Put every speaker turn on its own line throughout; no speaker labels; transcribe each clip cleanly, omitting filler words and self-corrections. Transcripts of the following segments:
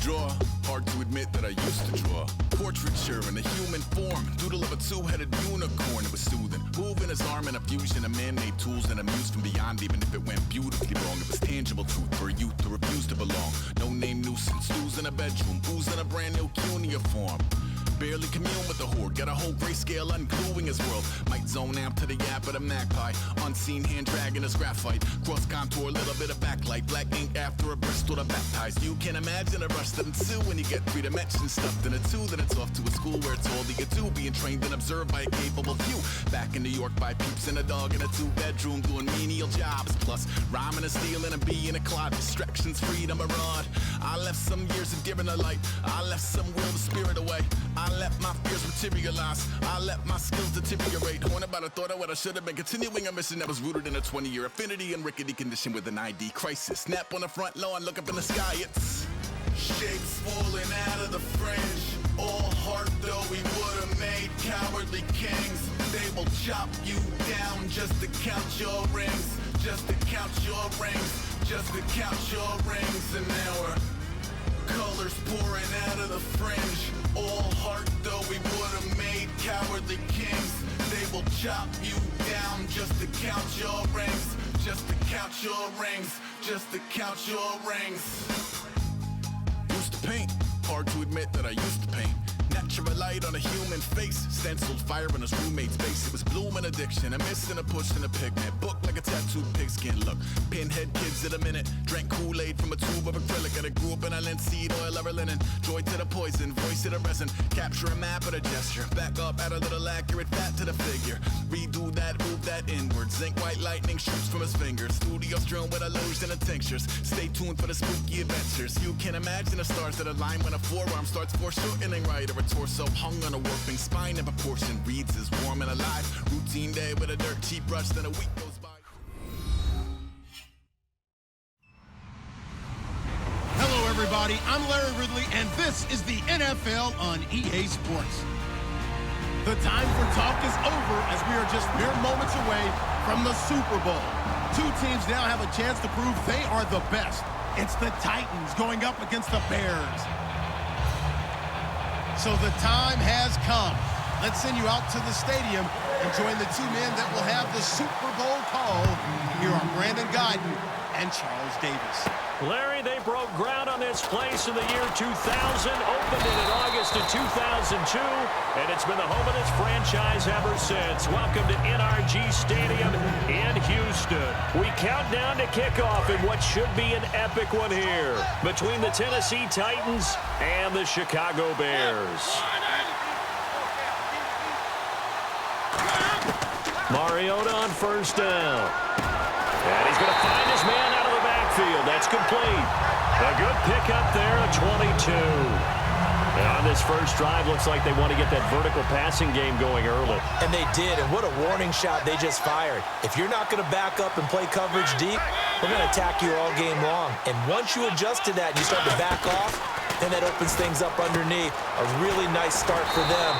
draw. Hard to admit that I used to draw. Portraiture in a human form. Doodle of a two-headed unicorn. It was soothing. Moving his arm in a fusion of man-made tools and amused from beyond, even if it went beautifully wrong. It was tangible truth for a youth to refuse to belong. No-name nuisance. Stews in a bedroom. Booze in a brand new cuneiform. Barely commune with the horde. Got a whole grayscale ungluing his world. Might zone amp to the yap of the magpie. Unseen hand dragging his graphite. Cross contour, little bit of backlight. Black ink after a Bristol to baptize. You can imagine a rush that ensue when you get three dimensions stuffed in a two. Then it's off to a school where it's all you get to. Being trained and observed by a capable few. Back in New York by peeps and a dog in a two-bedroom doing menial jobs. Plus rhyming and stealing and being a clod. Distractions, freedom, a rod. I left some years of giving a light. I left some will the spirit away. I let my fears materialize. I let my skills deteriorate. Horn about a thought of what I should have been. Continuing a mission that was rooted in a 20-year affinity and rickety condition with an ID crisis. Snap on the front lawn, look up in the sky. It's shapes falling out of the fringe. All heart though we would have made cowardly kings. They will chop you down just to count your rings. Just to count your rings. Just to count your rings. And now we're colors pouring out of the fringe. All heart though we would have made cowardly kings. They will chop you down just to count your rings. Just to count your rings. Just to count your rings. Used to paint. Hard to admit that I used to paint. Natural light on a human face. Stenciled fire in his roommate's face. It was blooming addiction. A miss and a push and a pigment. Book like a tattooed pigskin. Look, pinhead kids in a minute. Drank Kool-Aid from a tube of acrylic. And I grew up in a linseed oil or linen. Joy to the poison, voice to the resin. Capture a map of a gesture. Back up, add a little accurate fat to the figure. Redo that, move that inward. Zinc white lightning shoots from his fingers. Studio strewn with illusion and tinctures. Stay tuned for the spooky adventures. You can imagine the stars that align when a forearm starts foreshortening right. Or a torso hung on a warping spine in proportion. Reads as warm and alive. Routine day with a dirt cheap brush, then a week goes by.
Hello everybody, I'm Larry Ridley and this is the NFL on EA Sports. The time for talk is over as we are just mere moments away from the Super Bowl. Two teams now have a chance to prove they are the best. It's the Titans going up against the Bears. So the time has come. Let's send you out to the stadium and join the two men that will have the Super Bowl call. Here are Brandon Guyton and Charles Davis.
Larry, they broke ground on this place in the year 2000, opened it in August of 2002, and it's been the home of this franchise ever since. Welcome to NRG Stadium in Houston. We count down to kickoff in what should be an epic one here between the Tennessee Titans and the Chicago Bears. Mariota on first down. And he's going to find his man out of the backfield. That's complete. A good pickup there, a 22. And on this first drive, looks like they want to get that vertical passing game going early.
And they did, and what a warning shot they just fired. If you're not going to back up and play coverage deep, we're going to attack you all game long. And once you adjust to that and you start to back off, then that opens things up underneath. A really nice start for them.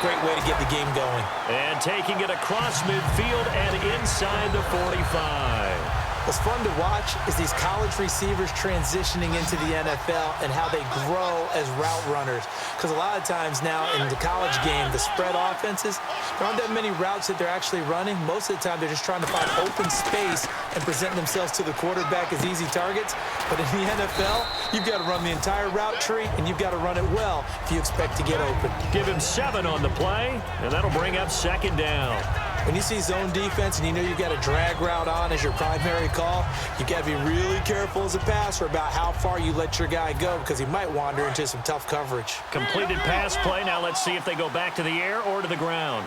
Great way to get the game going.
And taking it across midfield and inside the 45.
What's fun to watch is these college receivers transitioning into the NFL and how they grow as route runners. Because a lot of times now in the college game, the spread offenses, there aren't that many routes that they're actually running. Most of the time, they're just trying to find open space and present themselves to the quarterback as easy targets. But in the NFL, you've got to run the entire route tree, and you've got to run it well if you expect to get open.
Give him 7 on the play, and that'll bring up second down.
When you see zone defense and you know you've got a drag route on as your primary call, you've got to be really careful as a passer about how far you let your guy go because he might wander into some tough coverage.
Completed pass play. Now let's see if they go back to the air or to the ground.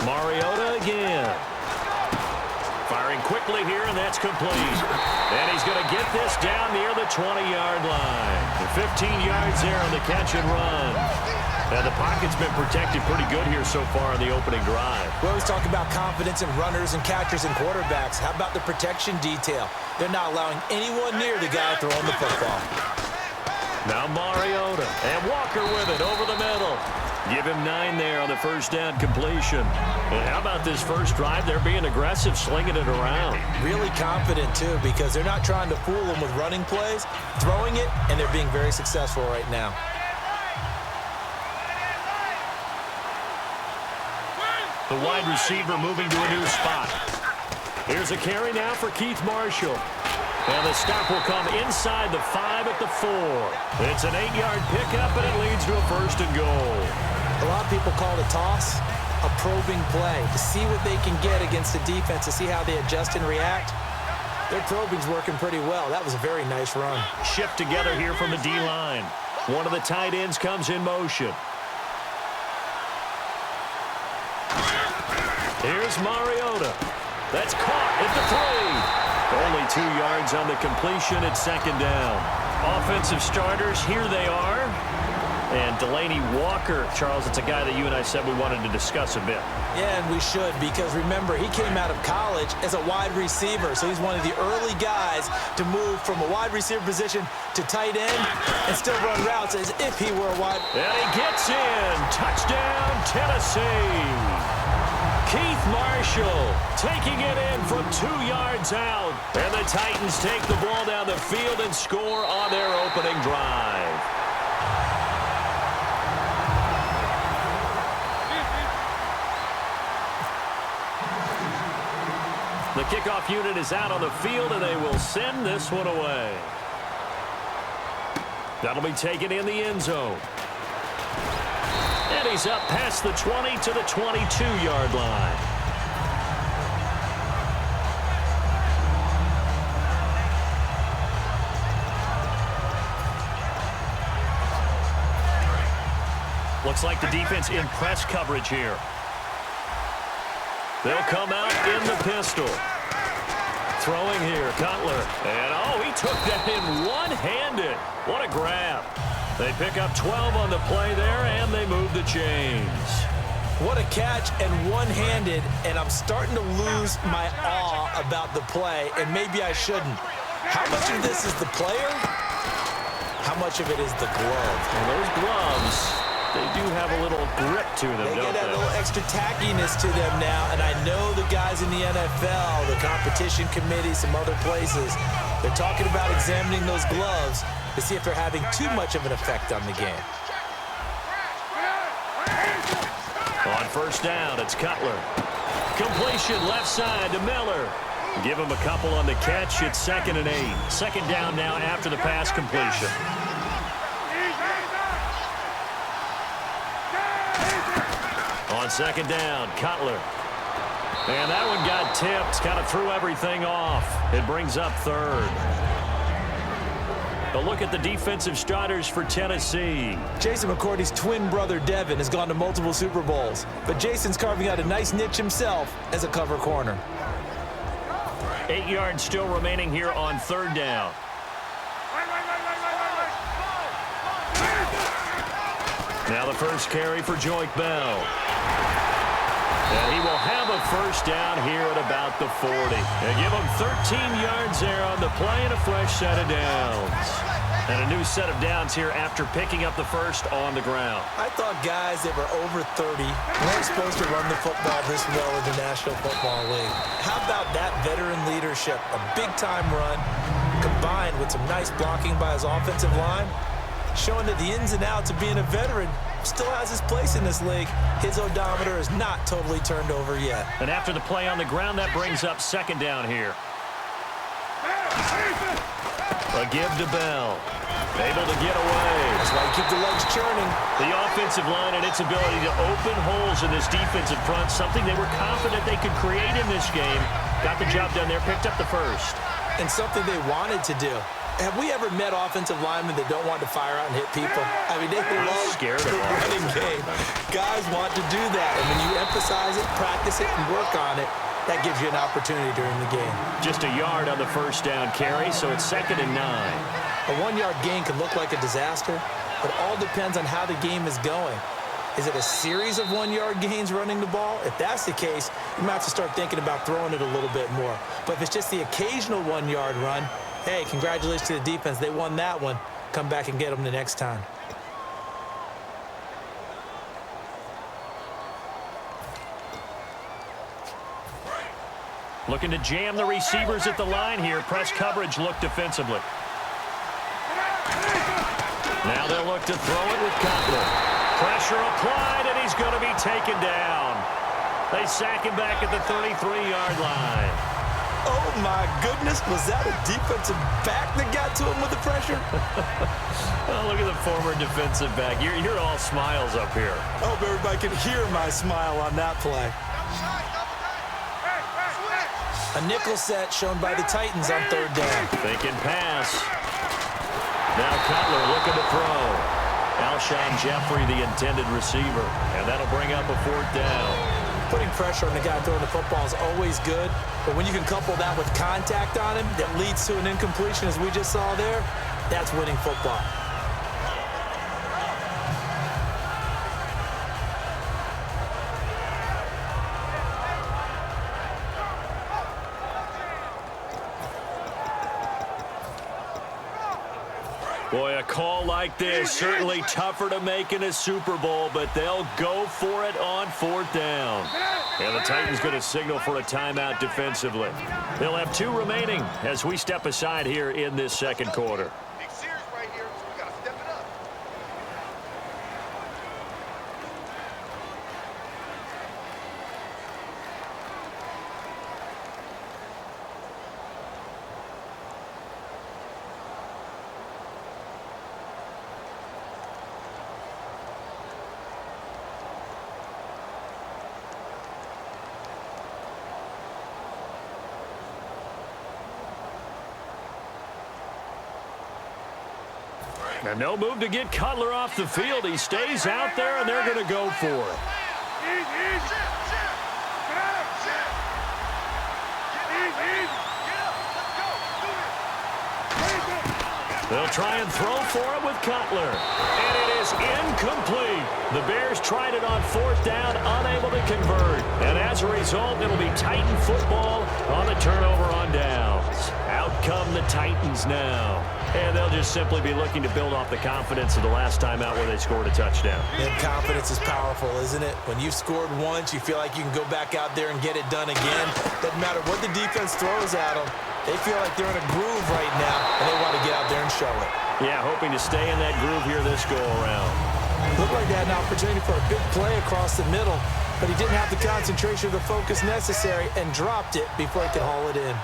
Mariota again. Firing quickly here, and that's complete. And he's going to get this down near the 20-yard line. 15 yards there on the catch and run. And the pocket's been protected pretty good here so far in the opening drive.
We always talk about confidence in runners and catchers and quarterbacks. How about the protection detail? They're not allowing anyone near the guy throwing the football.
Now Mariota, and Walker with it over the middle. Give him 9 there on the first down completion. And how about this first drive? They're being aggressive, slinging it around.
Really confident, too, because they're not trying to fool them with running plays, throwing it, and they're being very successful right now.
The wide receiver moving to a new spot. Here's a carry now for Keith Marshall. And the stop will come inside the 5 at the 4. It's an 8-yard pickup, and it leads to a 1st and goal.
A lot of people call it a toss, a probing play, to see what they can get against the defense, to see how they adjust and react. Their probing's working pretty well. That was a very nice run.
Shift together here from the D-line. One of the tight ends comes in motion. Here's Mariota. That's caught at the 3. Only 2 yards on the completion at 2nd down. Offensive starters, here they are. And Delaney Walker, Charles, it's a guy that you and I said we wanted to discuss a bit.
Yeah, and we should, because remember, he came out of college as a wide receiver, so he's one of the early guys to move from a wide receiver position to tight end and still run routes as if he were a wide.
And he gets in. Touchdown, Tennessee. Keith Marshall taking it in from 2 yards out. And the Titans take the ball down the field and score on their opening drive. The kickoff unit is out on the field, and they will send this one away. That'll be taken in the end zone. And he's up past the 20 to the 22-yard line. Looks like the defense in press coverage here. They'll come out in the pistol. Throwing here, Cutler. And, oh, he took that in one-handed. What a grab. They pick up 12 on the play there, and they move the chains.
What a catch and one-handed, and I'm starting to lose my awe about the play, and maybe I shouldn't. How much of this is the player? How much of it is the glove?
And those gloves, they do have a little grip to them,
They
don't
get that
they?
little extra tackiness to them now, and I know the guys in the NFL, the competition committee, some other places, they're talking about examining those gloves to see if they're having too much of an effect on the game.
On first down, it's Cutler. Completion left side to Miller. Give him a couple on the catch. It's 2nd and 8. 2nd down now after the pass completion. On 2nd down, Cutler. And that one got tipped. Kind of threw everything off. It brings up 3rd. A look at the defensive starters for Tennessee.
Jason McCourty's twin brother, Devin, has gone to multiple Super Bowls, but Jason's carving out a nice niche himself as a cover corner.
8 yards still remaining here on 3rd down. Now the first carry for Joique Bell. And he will have a first down here at about the 40. And give him 13 yards there on the play and a fresh set of downs. And a new set of downs here after picking up the first on the ground.
I thought guys that were over 30 weren't supposed to run the football this well in the National Football League. How about that veteran leadership? A big-time run combined with some nice blocking by his offensive line, showing that the ins and outs of being a veteran still has his place in this league. His odometer is not totally turned over yet.
And after the play on the ground, that brings up 2nd down here. A give to Bell. Able to get away.
That's why you keep the legs churning.
The offensive line and its ability to open holes in this defensive front, something they were confident they could create in this game. Got the job done there, picked up the first.
And something they wanted to do. Have we ever met offensive linemen that don't want to fire out and hit people? I mean, they love
scared
the
of
running game. Guys want to do that. And when you emphasize it, practice it, and work on it, that gives you an opportunity during the game.
Just a yard on the first down carry, so it's 2nd and 9.
A 1-yard gain can look like a disaster, but all depends on how the game is going. Is it a series of 1-yard gains running the ball? If that's the case, you might have to start thinking about throwing it a little bit more. But if it's just the occasional 1-yard run, hey, congratulations to the defense. They won that one. come back and get them the next time.
Looking to jam the receivers at the line here. Press coverage look defensively. Now they'll look to throw it with Cutler. Pressure applied, and he's going to be taken down. They sack him back at the 33-yard line.
Oh, my goodness. Was that a defensive back that got to him with the pressure?
Oh, look at the former defensive back. You're all smiles up here.
I hope everybody can hear my smile on that play. A nickel set shown by the Titans on third down.
Thinking pass. Now Cutler looking to throw. Alshon Jeffrey, the intended receiver. And that'll bring up a fourth down.
Putting pressure on the guy throwing the football is always good. But when you can couple that with contact on him that leads to an incompletion, as we just saw there, that's winning football.
Boy, a call like this, certainly tougher to make in a Super Bowl, but they'll go for it on fourth down. And the Titans going to signal for a timeout defensively. They'll have 2 remaining as we step aside here in this second quarter. And no move to get Cutler off the field. He stays out there, and they're going to go for it. They'll try and throw for it with Cutler. And it is incomplete. The Bears tried it on fourth down, unable to convert. And as a result, it'll be Titan football on the turnover on downs. Out come the Titans now. And they'll just simply be looking to build off the confidence of the last time out where they scored a touchdown.
And confidence is powerful, isn't it? When you've scored once, you feel like you can go back out there and get it done again. Doesn't matter what the defense throws at them. They feel like they're in a groove right now, and they want to get out there and show it.
Yeah, hoping to stay in that groove here this go-around.
Looked like they had an opportunity for a big play across the middle, but he didn't have the concentration or the focus necessary and dropped it before he could haul it in.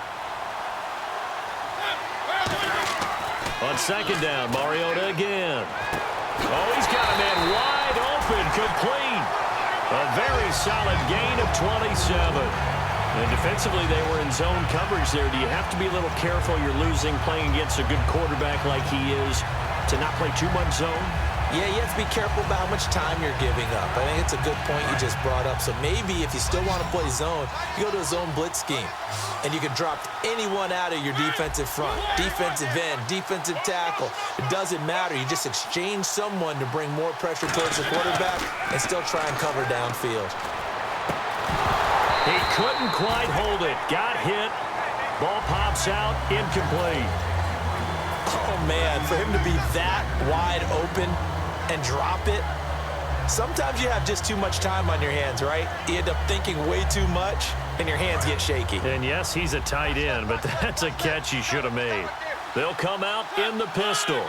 On second down, Mariota again. Oh, he's got a man wide open, complete. A very solid gain of 27. And defensively, they were in zone coverage there. Do you have to be a little careful? You're losing playing against a good quarterback like he is to not play too much zone?
Yeah, you have to be careful about how much time you're giving up. I think it's a good point you just brought up. So maybe if you still want to play zone, you go to a zone blitz scheme. And you can drop anyone out of your defensive front, defensive end, defensive tackle. It doesn't matter. You just exchange someone to bring more pressure towards the quarterback and still try and cover downfield.
He couldn't quite hold it. Got hit. Ball pops out. Incomplete.
Oh, man, for him to be that wide open and drop it, sometimes you have just too much time on your hands, right? You end up thinking way too much, and your hands get shaky.
And yes, he's a tight end, but that's a catch he should have made. They'll come out in the pistol.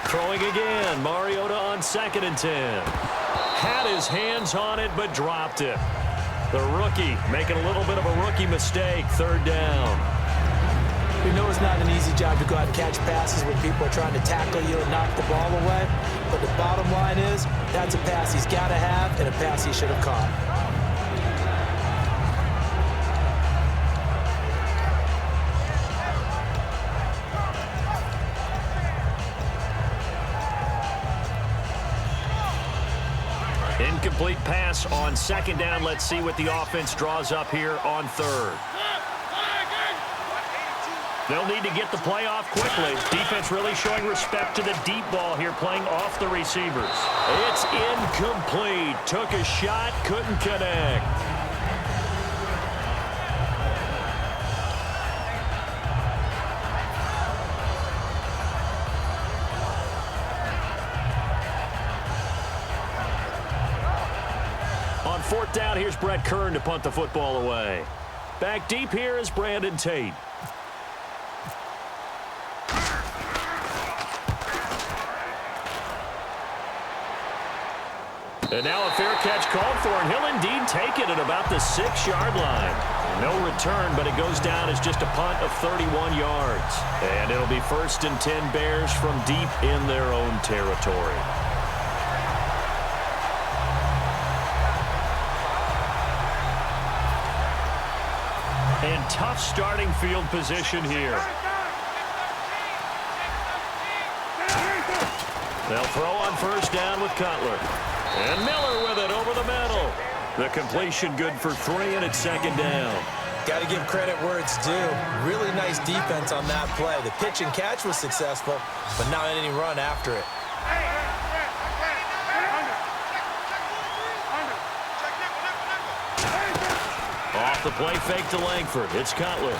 Throwing again. Mariota on 2nd and 10. Had his hands on it, but dropped it. The rookie making a little bit of a rookie mistake. 3rd down.
We know it's not an easy job to go out and catch passes when people are trying to tackle you and knock the ball away. But the bottom line is, that's a pass he's got to have and a pass he should have caught.
Incomplete pass on 2nd down. Let's see what the offense draws up here on 3rd. They'll need to get the play off quickly. Defense really showing respect to the deep ball here, playing off the receivers. It's incomplete. Took a shot, couldn't connect. fourth down, here's Brett Kern to punt the football away. Back deep here is Brandon Tate. And now a fair catch called for, and he'll indeed take it at about the 6-yard line. No return, but it goes down as just a punt of 31 yards. And it'll be 1st and 10 Bears from deep in their own territory. And tough starting field position here. They'll throw on 1st down with Cutler. And Miller with it over the middle. The completion good for 3, and it's 2nd down.
Got to give credit where it's due. Really nice defense on that play. The pitch and catch was successful, but not any run after it.
Off the play fake to Langford. It's Cutler.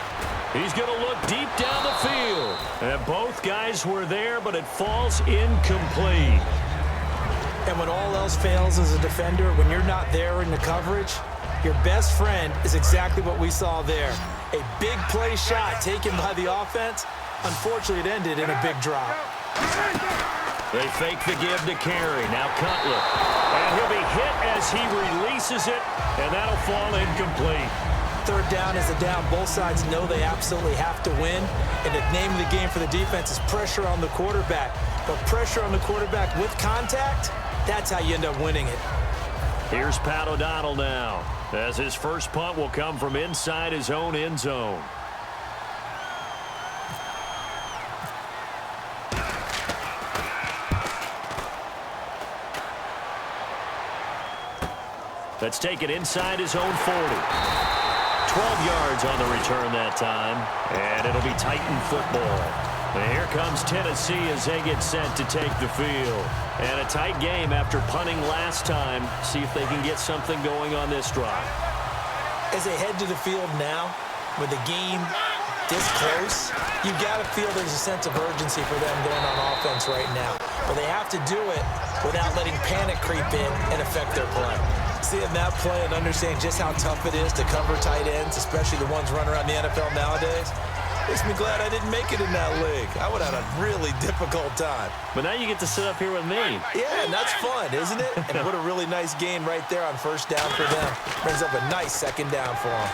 He's going to look deep down the field. And both guys were there, but it falls incomplete.
And when all else fails as a defender, when you're not there in the coverage, your best friend is exactly what we saw there. A big play shot taken by the offense. Unfortunately, it ended in a big drop.
They fake the give to Carey. Now Cutler. And he'll be hit as he releases it, and that'll fall incomplete.
3rd down is a down. Both sides know they absolutely have to win. And the name of the game for the defense is pressure on the quarterback. But pressure on the quarterback with contact, that's how you end up winning it.
Here's Pat O'Donnell now, as his first punt will come from inside his own end zone. Let's take it inside his own 40. 12 yards on the return that time, and it'll be Titan football. And here comes Tennessee as they get set to take the field. And a tight game after punting last time. See if they can get something going on this drive.
As they head to the field now, with the game this close, you got to feel there's a sense of urgency for them going on offense right now. But they have to do it without letting panic creep in and affect their play. Seeing that play and understanding just how tough it is to cover tight ends, especially the ones running around the NFL nowadays, makes me glad I didn't make it in that league. I would have had a really difficult time.
But now you get to sit up here with me.
Yeah, and that's fun, isn't it? And what a really nice gain right there on 1st down for them. Brings up a nice 2nd down for them.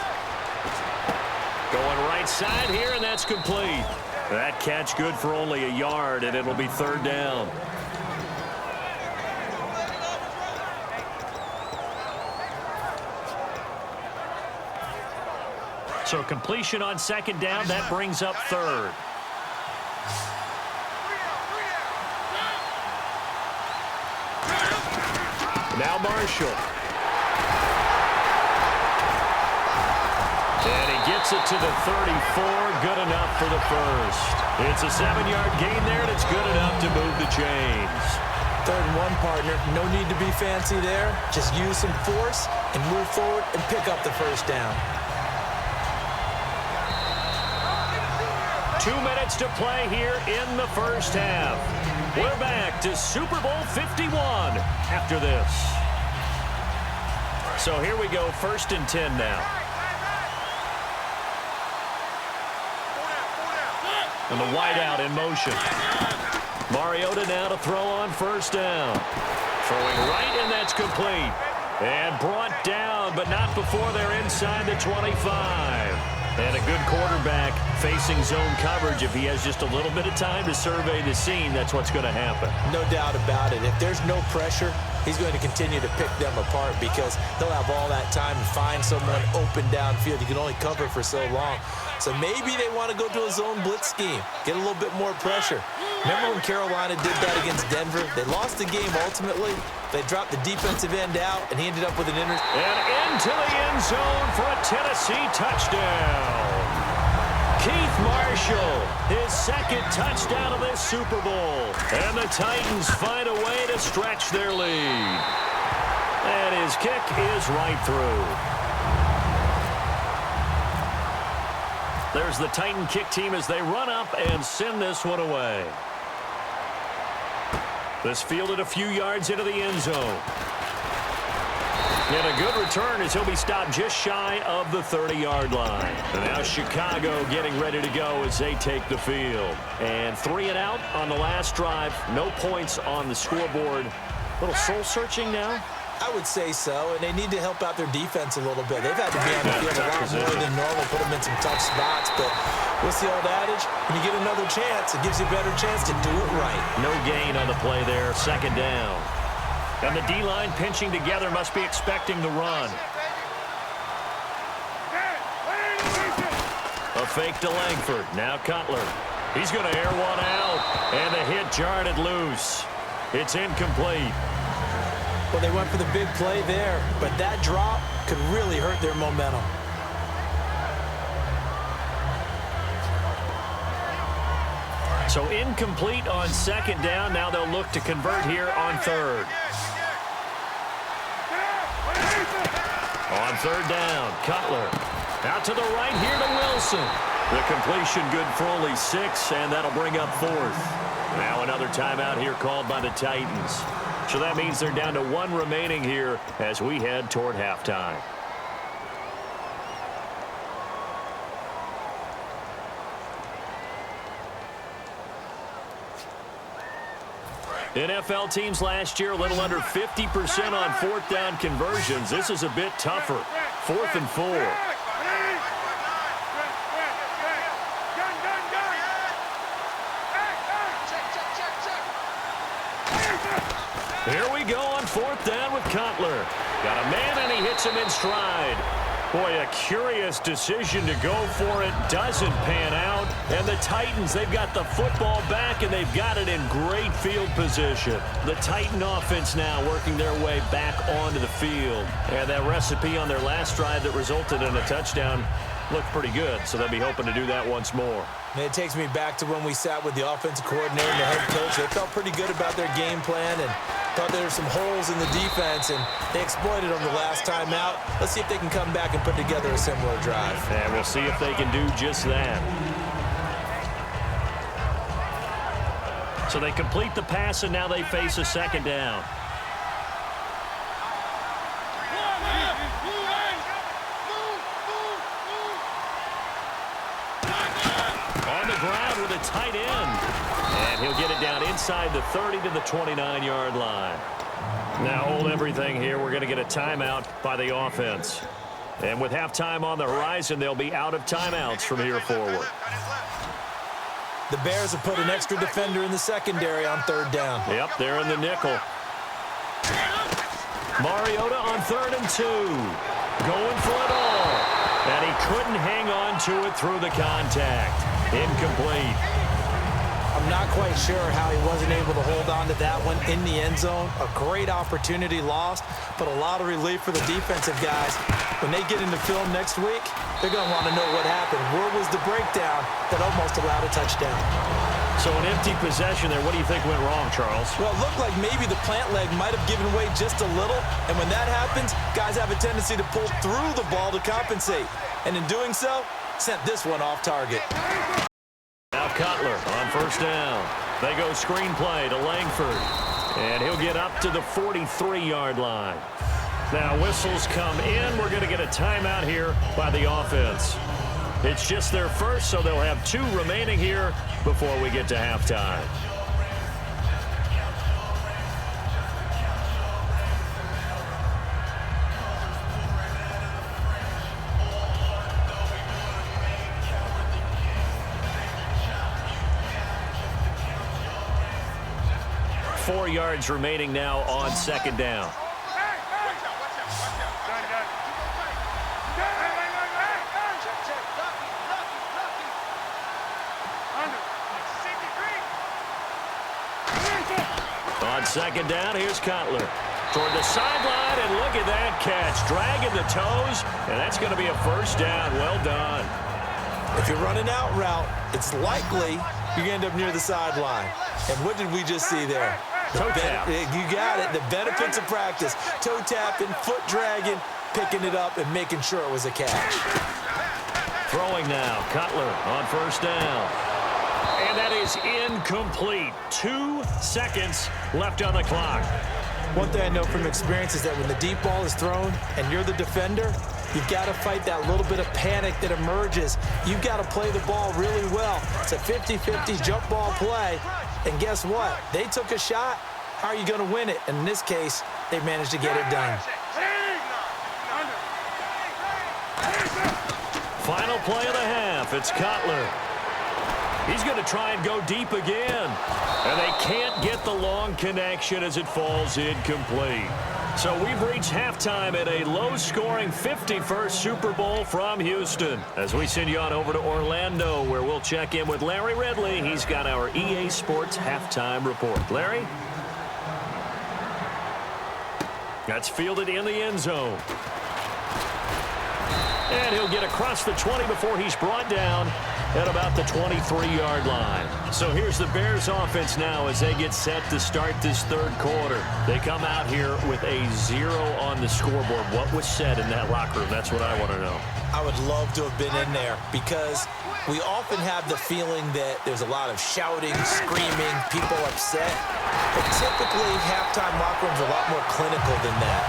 Going right side here, and that's complete. That catch good for only a yard, and it'll be 3rd down. So completion on 2nd down, that brings up 3rd. Now Marshall. And he gets it to the 34, good enough for the first. It's a 7-yard gain there, and it's good enough to move the chains.
3rd and 1, partner. No need to be fancy there. Just use some force and move forward and pick up the 1st down.
2 minutes to play here in the 1st half. We're back to Super Bowl 51 after this. So here we go, 1st and 10 now. And the wideout in motion. Mariota now to throw on 1st down. Throwing right, and that's complete. And brought down, but not before they're inside the 25. And a good quarterback facing zone coverage. If he has just a little bit of time to survey the scene, that's what's going to happen.
No doubt about it. If there's no pressure, he's going to continue to pick them apart because he'll have all that time to find someone open downfield. You can only cover for so long. So maybe they want to go to a zone blitz scheme, get a little bit more pressure. Remember when Carolina did that against Denver? They lost the game ultimately. They dropped the defensive end out, and he ended up with an interception.
And into the end zone for a Tennessee touchdown. Keith Marshall, his 2nd touchdown of this Super Bowl. And the Titans find a way to stretch their lead. And his kick is right through. There's the Titan kick team as they run up and send this one away. This fielded a few yards into the end zone. And a good return as he'll be stopped just shy of the 30-yard line. And now Chicago getting ready to go as they take the field. And 3 and out on the last drive. No points on the scoreboard. A little soul-searching now.
I would say so, and they need to help out their defense a little bit. They've had to be on the field a lot more than normal, put them in some tough spots, but what's the old adage? When you get another chance, it gives you a better chance to do it right.
No gain on the play there, 2nd down. And the D-line pinching together must be expecting the run. A fake to Langford, now Cutler. He's going to air one out, and the hit jarred it loose. It's incomplete.
Well, they went for the big play there, but that drop could really hurt their momentum.
So incomplete on 2nd down. Now they'll look to convert here on 3rd. On 3rd down, Cutler. Out to the right here to Wilson. The completion good for only 6, and that'll bring up 4th. Now another timeout here called by the Titans. So that means they're down to 1 remaining here as we head toward halftime. NFL teams last year a little under 50% on 4th down conversions. This is a bit tougher. 4th and 4. Here we go on 4th down with Cutler. Got a man, and he hits him in stride. Boy, a curious decision to go for it. Doesn't pan out. And the Titans, they've got the football back, and they've got it in great field position. The Titan offense now working their way back onto the field. And that recipe on their last drive that resulted in a touchdown looked pretty good, so they'll be hoping to do that once more.
And it takes me back to when we sat with the offensive coordinator and the head coach. They felt pretty good about their game plan and thought there were some holes in the defense, and they exploited them the last time out. Let's see if they can come back and put together a similar drive.
And we'll see if they can do just that. So they complete the pass, and now they face a 2nd down. With a tight end. And he'll get it down inside the 30 to the 29-yard line. Now hold everything here. We're going to get a timeout by the offense. And with halftime on the horizon, they'll be out of timeouts from here forward.
The Bears have put an extra defender in the secondary on 3rd down.
Yep, they're in the nickel. Mariota on 3rd and 2. Going for it all. And he couldn't hang on to it through the contact. Incomplete.
I'm not quite sure how he wasn't able to hold on to that one in the end zone. A great opportunity lost, but a lot of relief for the defensive guys. When they get into film next week, they're going to want to know what happened. Where was the breakdown that almost allowed a touchdown?
So an empty possession there. What do you think went wrong, Charles?
Well, it looked like maybe the plant leg might have given way just a little, and when that happens, guys have a tendency to pull through the ball to compensate. And in doing so, sent this one off target.
Now Cutler on 1st down. They go screen play to Langford. And he'll get up to the 43-yard line. Now whistles come in. We're going to get a timeout here by the offense. It's just their first, so they'll have 2 remaining here before we get to halftime. Four yards remaining now on 2nd down. On 2nd down, here's Cutler. Toward the sideline, and look at that catch. Dragging the toes, and that's going to be a 1st down. Well done.
If you're running out route, it's likely you're going to end up near the sideline. And what did we just see there?
Toe tap.
You got it. The benefits of practice. Toe tapping, foot dragging, picking it up, and making sure it was a catch.
Throwing now. Cutler on 1st down. And that is incomplete. 2 seconds left on the clock.
One thing I know from experience is that when the deep ball is thrown and you're the defender, you've got to fight that little bit of panic that emerges. You've got to play the ball really well. It's a 50-50 jump ball play. And guess what? They took a shot. How are you going to win it? And in this case, they managed to get it done.
Final play of the half. It's Cutler. He's going to try and go deep again. And they can't get the long connection as it falls incomplete. So we've reached halftime at a low-scoring 51st Super Bowl from Houston. As we send you on over to Orlando, where we'll check in with Larry Ridley. He's got our EA Sports halftime report. Larry? That's fielded in the end zone. And he'll get across the 20 before he's brought down at about the 23-yard line. So here's the Bears offense now as they get set to start this third quarter. They come out here with a 0 on the scoreboard. What was said in that locker room? That's what I want to know.
I would love to have been in there because we often have the feeling that there's a lot of shouting, screaming, people upset. But typically, halftime locker rooms are a lot more clinical than that.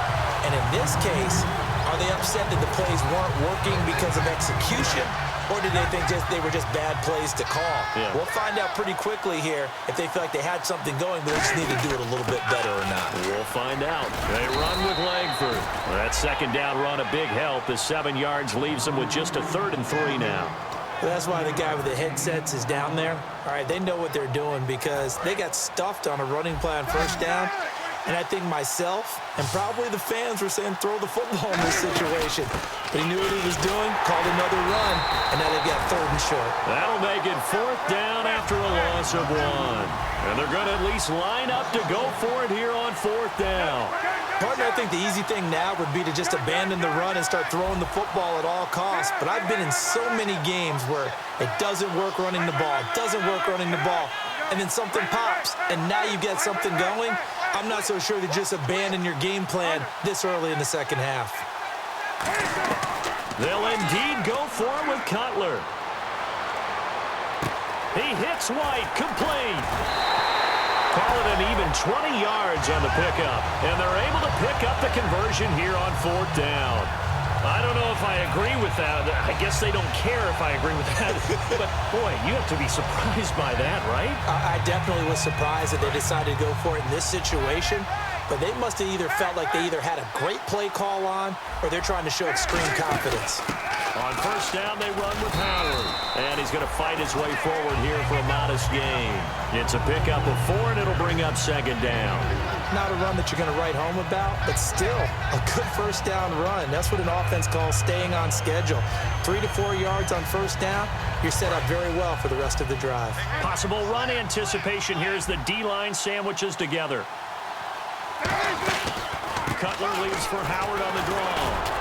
And in this case, are they upset that the plays weren't working because of execution? Or did they think they were just bad plays to call? Yeah. We'll find out pretty quickly here if they feel like they had something going, but they just need to do it a little bit better or not.
We'll find out. They run with Langford. Well, that second down run, a big help. The 7 yards leaves them with just a 3rd and 3 now.
Well, that's why the guy with the headsets is down there. All right, they know what they're doing because they got stuffed on a running play on first down. And I think myself and probably the fans were saying throw the football in this situation. But he knew what he was doing, called another run, and now they've got 3rd and short.
That'll make it 4th down after a loss of 1. And they're going to at least line up to go for it here on 4th down.
Partner, I think the easy thing now would be to just abandon the run and start throwing the football at all costs. But I've been in so many games where it doesn't work running the ball, and then something pops, and now you get something going. I'm not so sure to just abandon your game plan this early in the second half.
They'll indeed go for it with Cutler. He hits White, complete. Call it an even 20 yards on the pickup, and they're able to pick up the conversion here on 4th down. I don't know if I agree with that. I guess they don't care if I agree with that. But, boy, you have to be surprised by that, right?
I definitely was surprised that they decided to go for it in this situation. But they must have either felt like they either had a great play call on or they're trying to show extreme confidence.
On first down, they run with Howard. And he's going to fight his way forward here for a modest gain. It's a pickup of 4, and it'll bring up 2nd down.
Not a run that you're going to write home about, but still a good first down run. That's what an offense calls staying on schedule. 3 to 4 yards on first down, you're set up very well for the rest of the drive.
Possible run anticipation here as the D-line sandwiches together. Cutler leaves for Howard on the draw.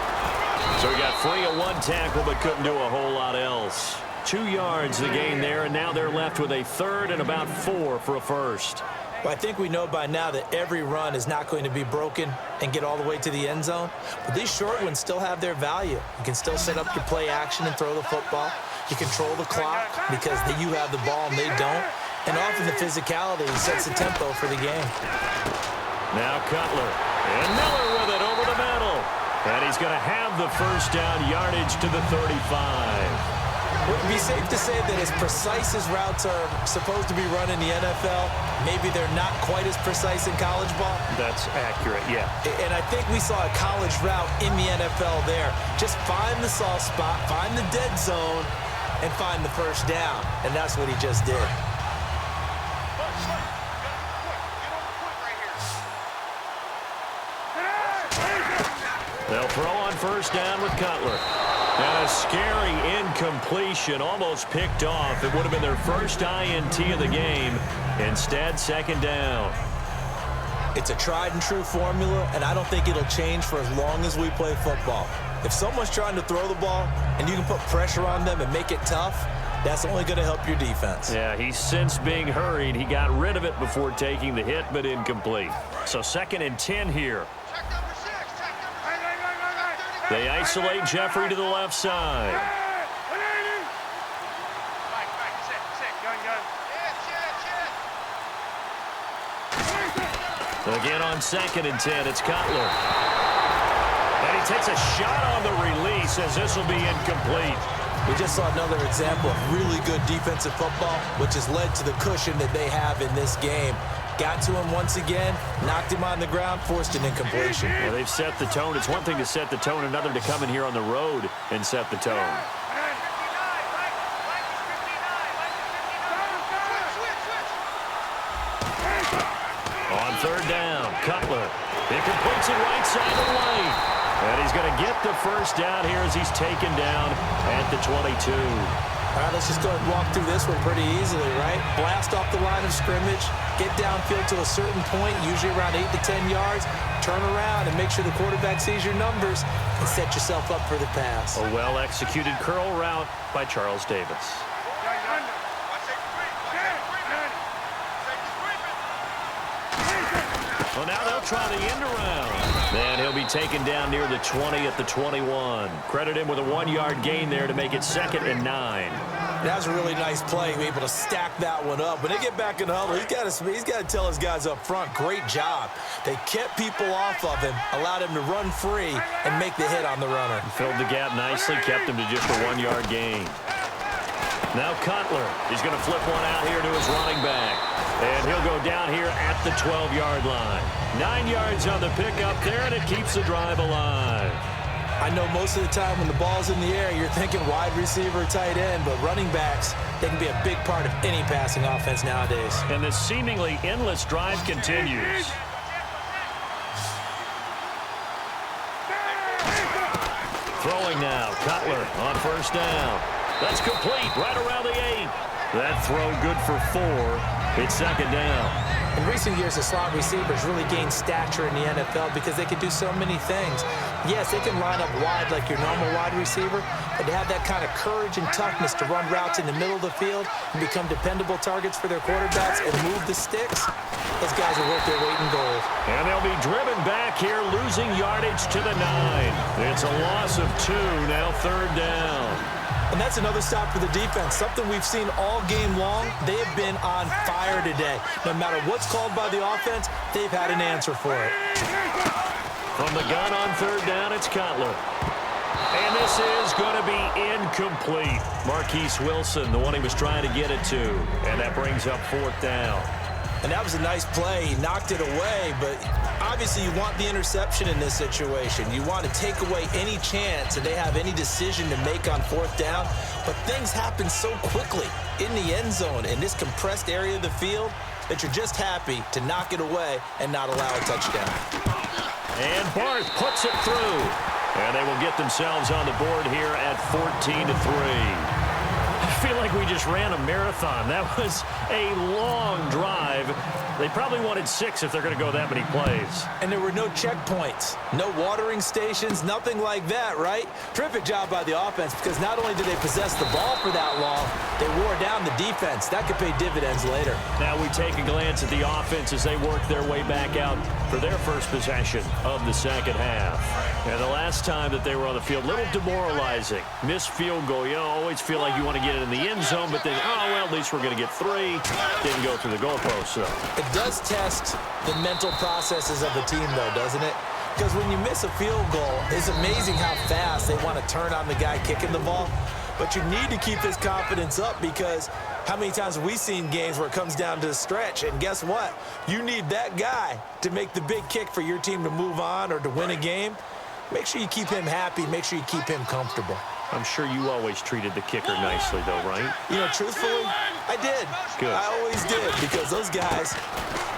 So he got free of 1 tackle but couldn't do a whole lot else. 2 yards the gain there, and now they're left with a 3rd and about 4 for a first.
Well, I think we know by now that every run is not going to be broken and get all the way to the end zone. But these short ones still have their value. You can still set up your play action and throw the football. You control the clock because you have the ball and they don't. And often the physicality sets the tempo for the game.
Now Cutler. And Miller with it over the middle. And he's going to have the first down yardage to the 35.
It would be safe to say that as precise as routes are supposed to be run in the NFL, maybe they're not quite as precise in college ball.
That's accurate, yeah.
And I think we saw a college route in the NFL there. Just find the soft spot, find the dead zone, and find the first down. And that's what he just did.
They'll throw on first down with Cutler. And a scary incompletion, almost picked off. It would have been their first INT of the game. Instead, 2nd down.
It's a tried-and-true formula, and I don't think it'll change for as long as we play football. If someone's trying to throw the ball and you can put pressure on them and make it tough, that's only going to help your defense.
Yeah, he's since being hurried. He got rid of it before taking the hit, but incomplete. So 2nd and 10 here. They isolate Jeffrey to the left side. Again on 2nd and 10, it's Cutler. And he takes a shot on the release as this will be incomplete.
We just saw another example of really good defensive football, which has led to the cushion that they have in this game. Got to him once again, knocked him on the ground, forced an incompletion.
Well, they've set the tone. It's one thing to set the tone, another to come in here on the road and set the tone. On 3rd down, Cutler. He completes it right side of the lane. And he's going to get the first down here as he's taken down at the 22.
All right, let's just go ahead and walk through this one pretty easily, right? Blast off the line of scrimmage, get downfield to a certain point, usually around 8 to 10 yards, turn around and make sure the quarterback sees your numbers and set yourself up for the pass.
A well-executed curl route by Charles Davis. Well, now they'll try the end around. And he'll be taken down near the 20 at the 21. Credit him with a 1-yard gain there to make it 2nd and 9.
That was a really nice play, able to stack that one up. When they get back in the huddle, he's got to tell his guys up front, great job. They kept people off of him, allowed him to run free, and make the hit on the runner.
Filled the gap nicely, kept him to just a 1-yard gain. Now Cutler. He's going to flip one out here to his running back. And he'll go down here at the 12-yard line. 9 yards on the pickup there, and it keeps the drive alive.
I know most of the time when the ball's in the air, you're thinking wide receiver, tight end, but running backs, they can be a big part of any passing offense nowadays.
And this seemingly endless drive continues. Throwing now, Cutler on 1st down. That's complete right around the 8. That throw good for 4. It's 2nd down.
In recent years, the slot receivers really gained stature in the NFL because they can do so many things. Yes, they can line up wide like your normal wide receiver, but to have that kind of courage and toughness to run routes in the middle of the field and become dependable targets for their quarterbacks and move the sticks, those guys are worth their weight in gold.
And they'll be driven back here, losing yardage to the 9. It's a loss of 2, now 3rd down.
And that's another stop for the defense, something we've seen all game long. They have been on fire today. No matter what's called by the offense, they've had an answer for it.
From the gun on 3rd down, it's Cutler. And this is going to be incomplete. Marquise Wilson, the one he was trying to get it to. And that brings up 4th down.
And that was a nice play. He knocked it away, but obviously you want the interception in this situation. You want to take away any chance that they have any decision to make on 4th down. But things happen so quickly in the end zone in this compressed area of the field that you're just happy to knock it away and not allow a touchdown.
And Barth puts it through. And they will get themselves on the board here at 14-3. I feel like we just ran a marathon. That was a long drive. They probably wanted 6 if they're going to go that many plays.
And there were no checkpoints, no watering stations, nothing like that, right? Terrific job by the offense because not only did they possess the ball for that long, they wore down the defense. That could pay dividends later.
Now we take a glance at the offense as they work their way back out for their first possession of the 2nd half. And the last time that they were on the field, a little demoralizing. Missed field goal. You always feel like you want to get it in the end zone, but then, oh, well, at least we're going to get 3. Didn't go through the goalpost, though.
It does test the mental processes of the team, though, doesn't it? Because when you miss a field goal, it's amazing how fast they want to turn on the guy kicking the ball. But you need to keep his confidence up because how many times have we seen games where it comes down to the stretch? And guess what? You need that guy to make the big kick for your team to move on or to win a game. Make sure you keep him happy. Make sure you keep him comfortable.
I'm sure you always treated the kicker nicely, though, right?
You know, truthfully, I did.
Good.
I always did because those guys,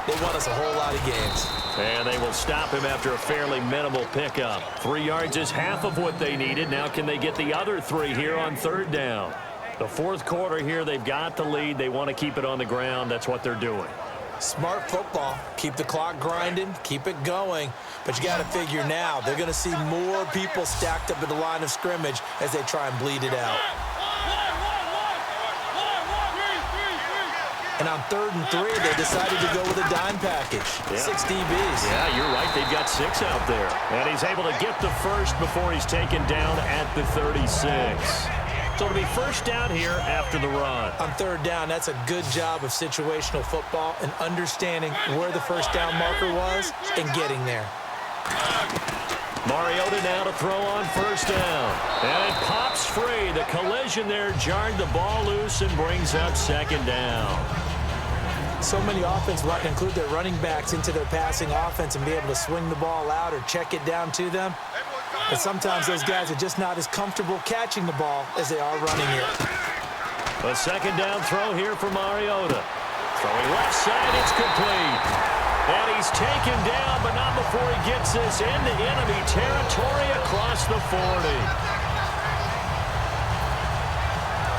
they won us a whole lot of games.
And they will stop him after a fairly minimal pickup. 3 yards is half of what they needed. Now can they get the other 3 here on 3rd down? The 4th quarter here, they've got the lead. They want to keep it on the ground. That's what they're doing.
Smart football. Keep the clock grinding. Keep it going. But you got to figure now, they're going to see more people stacked up at the line of scrimmage as they try and bleed it out. And on 3rd and 3, they decided to go with a dime package. Yeah. 6 DBs.
Yeah, you're right. They've got 6 out there. And he's able to get the first before he's taken down at the 36. So it'll be first down here after the run.
On third down, that's a good job of situational football and understanding where the first down marker was and getting there.
Mariota now to throw on first down. And it pops free. The collision there jarred the ball loose and brings up second down.
So many offenses want to include their running backs into their passing offense and be able to swing the ball out or check it down to them. But sometimes those guys are just not as comfortable catching the ball as they are running it.
A second down throw here for Mariota. Throwing left side, it's complete. And he's taken down, but not before he gets this into enemy territory across the 40.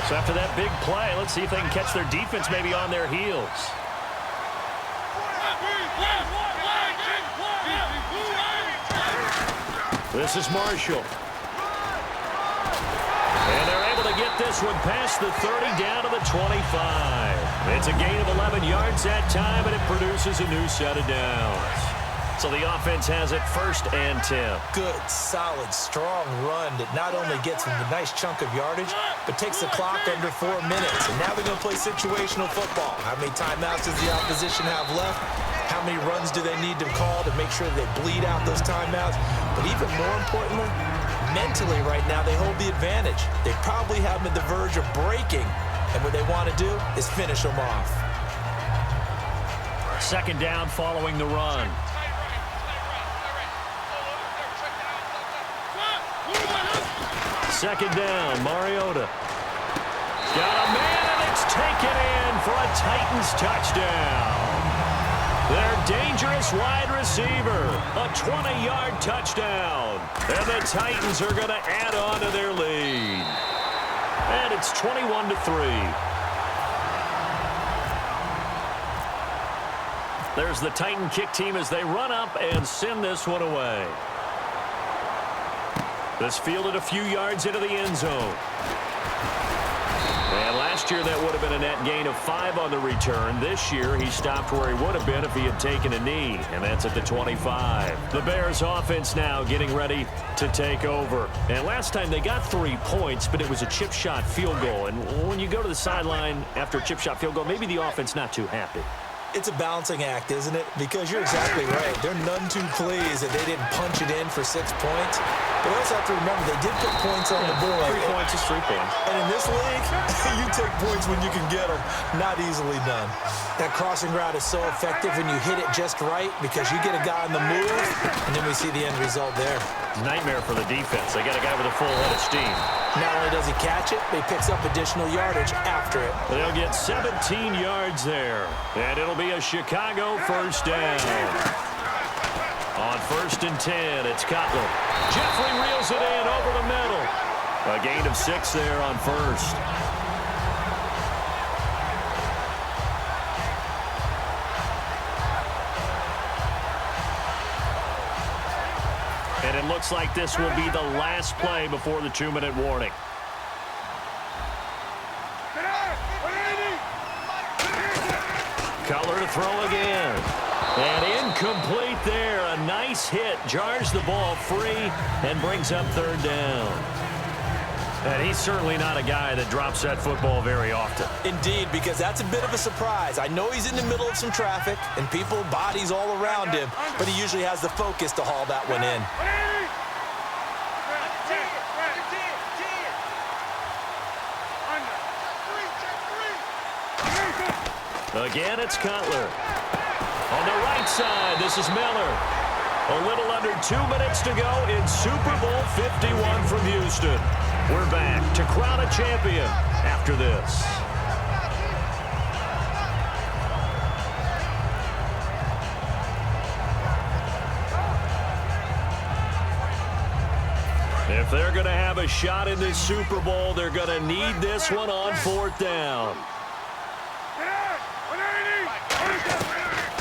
So after that big play, let's see if they can catch their defense maybe on their heels. This is Marshall. And they're able to get this one past the 30 down to the 25. It's a gain of 11 yards that time, and it produces a new set of downs. So the offense has it first and 10.
Good, solid, strong run that not only gets them a nice chunk of yardage, but takes the clock under 4 minutes. And now they're going to play situational football. How many timeouts does the opposition have left? How many runs do they need to call to make sure they bleed out those timeouts? But even more importantly, mentally right now, they hold the advantage. They probably have them at the verge of breaking. And what they want to do is finish them off.
Second down following the run. Second down, Mariota. Got a man, and it's taken in for a Titans touchdown. Their dangerous wide receiver, a 20-yard touchdown. And the Titans are going to add on to their lead. And it's 21-3. There's the Titan kick team as they run up and send this one away. This fielded a few yards into the end zone. And last year that would have been a net gain of 5 on the return. This year he stopped where he would have been if he had taken a knee, and that's at the 25. The Bears offense now getting ready to take over. And last time they got 3 points, but it was a chip shot field goal. And when you go to the sideline after a chip shot field goal, maybe the offense not too happy.
It's a balancing act, isn't it? Because you're exactly right. They're none too pleased that they didn't punch it in for 6 points. But also have to remember, they did put points on the board.
3 points is 3 points.
And in this league, you take points when you can get them. Not easily done. That crossing route is so effective when you hit it just right because you get a guy on the move, and then we see the end result there.
It's a nightmare for the defense. They got a guy with a full head of steam.
Not only does he catch it, but he picks up additional yardage after it.
They'll get 17 yards there. And it'll be a Chicago first down. On first and 10, it's Cutler. Jeffrey reels it in over the middle. A gain of 6 there on first. And it looks like this will be the last play before the 2-minute warning. Cutler to throw again. And incomplete there. A nice hit. Jars the ball free and brings up third down. And he's certainly not a guy that drops that football very often.
Indeed, because that's a bit of a surprise. I know he's in the middle of some traffic and people, bodies all around him, but he usually has the focus to haul that one in.
Again, it's Cutler. On the right side, this is Miller. A little under 2 minutes to go in Super Bowl 51 from Houston. We're back to crown a champion after this. If they're going to have a shot in this Super Bowl, they're going to need this one on 4th down.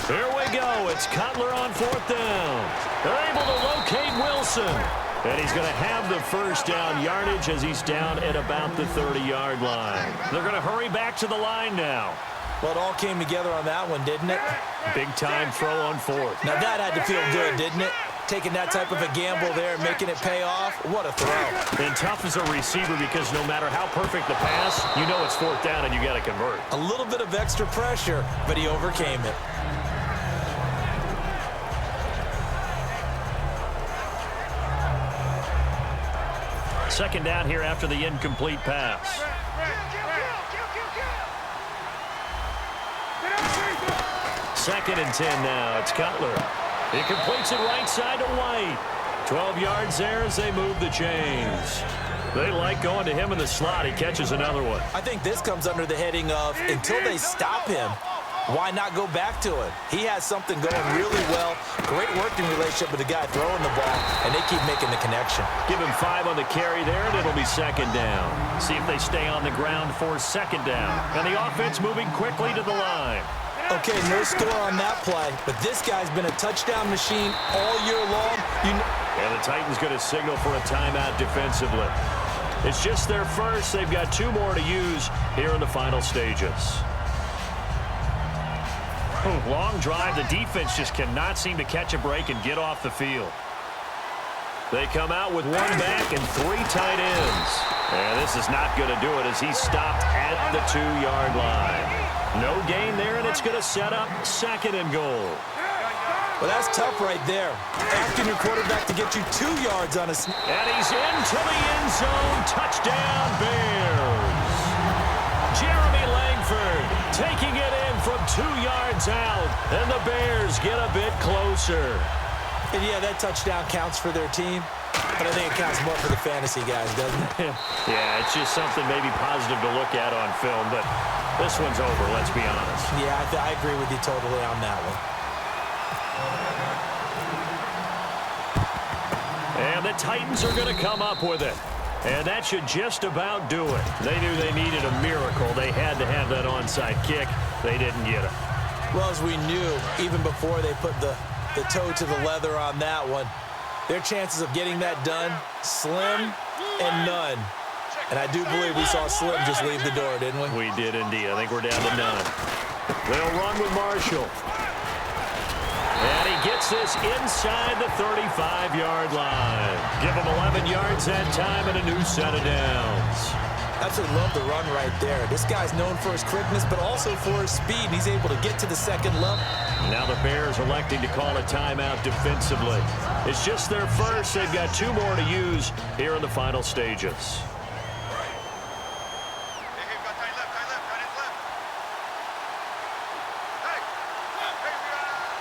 Here we go. It's Cutler on 4th down. They're able to locate Wilson. And he's going to have the first down yardage as he's down at about the 30-yard line. They're going to hurry back to the line now.
Well, it all came together on that one, didn't it?
Big-time throw on 4th.
Now, that had to feel good, didn't it? taking that type of a gamble there and making it pay off. What a throw.
And tough as a receiver because no matter how perfect the pass, you know it's fourth down and you got to convert.
A little bit of extra pressure, but he overcame it.
Second down here after the incomplete pass. Second and 10 now. It's Cutler. He completes it right side to White. 12 yards there as they move the chains. They like going to him in the slot. He catches another one.
I think this comes under the heading of until they stop him, why not go back to it? He has something going really well. Great working relationship with the guy throwing the ball, and they keep making the connection.
Give him 5 on the carry there, and it'll be second down. See if they stay on the ground for second down. And the offense moving quickly to the line.
Okay, no score on that play, but this guy's been a touchdown machine all year long.
And the Titans going to signal for a timeout defensively. It's just their first. They've got 2 more to use here in the final stages. Long drive. The defense just cannot seem to catch a break and get off the field. They come out with 1 back and 3 tight ends. And this is not going to do it as he's stopped at the 2-yard line. No gain there, and it's going to set up second and goal.
Well, that's tough right there. Asking your quarterback to get you 2 yards on a snap.
And he's into the end zone. Touchdown, Bears. Jeremy Langford taking it in from 2 yards out. And the Bears get a bit closer.
And yeah, that touchdown counts for their team. But I think it counts more for the fantasy guys, doesn't it?
Yeah, it's just something maybe positive to look at on film. But this one's over, let's be honest.
Yeah, I agree with you totally on that one.
And the Titans are going to come up with it. And that should just about do it. They knew they needed a miracle. They had to have that onside kick. They didn't get it.
Well, as we knew, even before they put the toe to the leather on that one, their chances of getting that done, slim and none. And I do believe we saw Slim just leave the door, didn't we?
We did indeed. I think we're down to none. They'll run with Marshall. And he gets this inside the 35-yard line. Give him 11 yards that time and a new set of downs.
Absolutely love the run right there. This guy's known for his quickness, but also for his speed, and he's able to get to the second level.
Now the Bears electing to call a timeout defensively. It's just their first. They've got 2 more to use here in the final stages.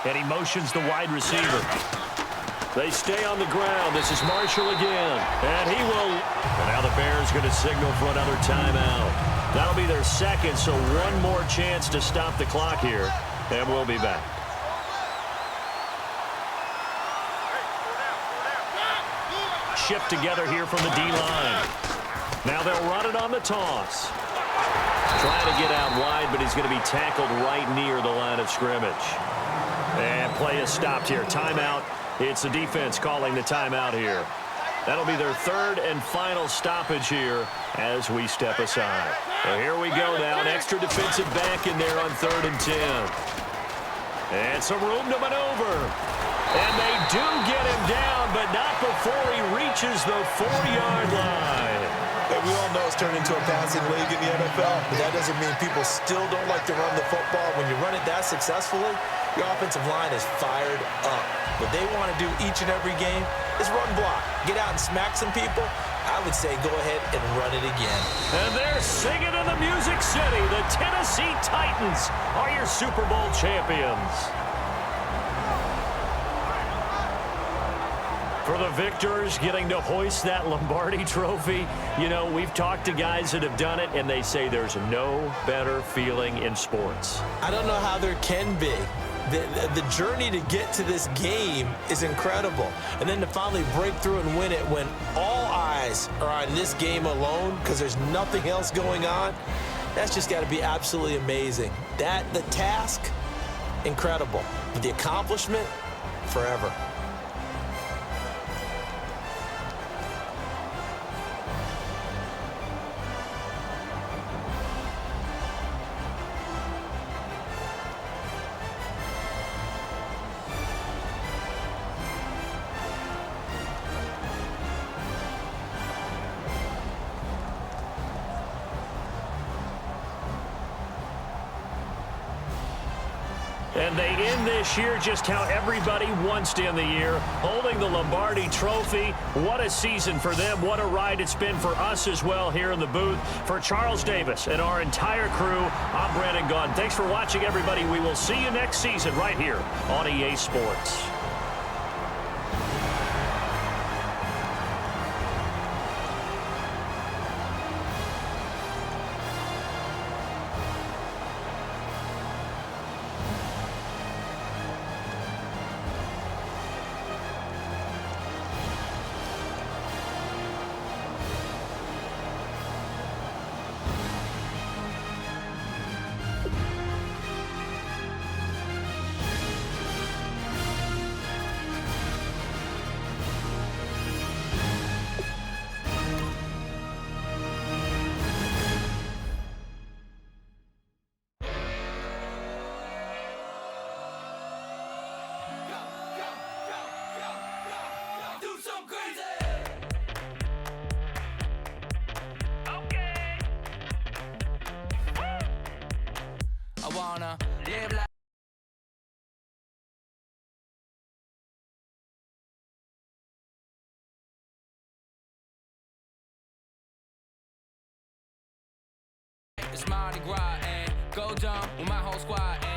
And he motions the wide receiver. They stay on the ground. This is Marshall again. And he will. And now the Bears going to signal for another timeout. That'll be their second, so 1 more chance to stop the clock here. And we'll be back. Shift together here from the D-line. Now they'll run it on the toss. Trying to get out wide, but he's going to be tackled right near the line of scrimmage. And play is stopped here. Timeout. It's the defense calling the timeout here. That'll be their 3rd and final stoppage here as we step aside. Well, here we go now. An extra defensive back in there on 3rd and 10. And some room to maneuver. And they do get him down, but not before he reaches the 4-yard line.
And we all know it's turned into a passing league in the NFL, but that doesn't mean people still don't like to run the football. When you run it that successfully, your offensive line is fired up. What they want to do each and every game is run block. Get out and smack some people. I would say go ahead and run it again.
And they're singing in the Music City. The Tennessee Titans are your Super Bowl champions. For the victors getting to hoist that Lombardi trophy, you know, we've talked to guys that have done it, and they say there's no better feeling in sports.
I don't know how there can be. The journey to get to this game is incredible. And then to finally break through and win it when all eyes are on this game alone because there's nothing else going on, that's just got to be absolutely amazing. The task, incredible. But the accomplishment, forever.
And they end this year just how everybody wants to end the year, holding the Lombardi Trophy. What a season for them. What a ride it's been for us as well here in the booth. For Charles Davis and our entire crew, I'm Brandon Gaudin. Thanks for watching, everybody. We will see you next season right here on EA Sports.
I wanna live like it's Mardi Gras and go dumb with my whole squad.